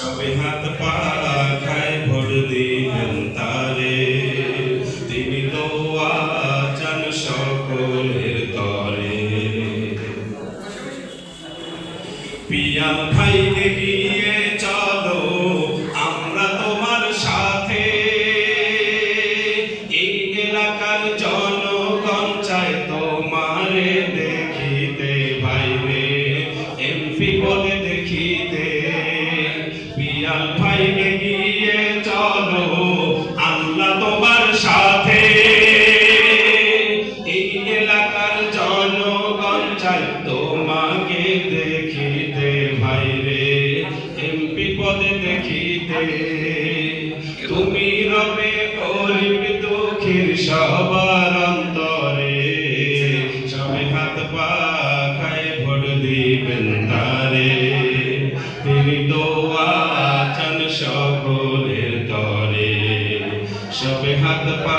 সবে হাত পা খায় ভোট দিবেন তারে, তিনি দোয়া চান সকলের তরে। পিয়াল ভাই এগিয়ে চলো আমরা তোমার সাথে, এই এলাকার জনগণ চায় তোমারে দেখিতে ভাই রে, এমপি বলে দেখিতে। পিয়াল ভাই এগিয়ে চলো আল্লাহ তোমার সাথে, এই এলাকার জনগণ চায় তোমাকে দেখিতে ভাই রে, এমপি পদে দেখিতে। তুমি রবে গরিব দুঃখীর সবার অন্তরে, সবে হাত পা খায় ভোট দিবেন তারে, তিনি দোয়া চান সকলের তরে। সবে হাত পা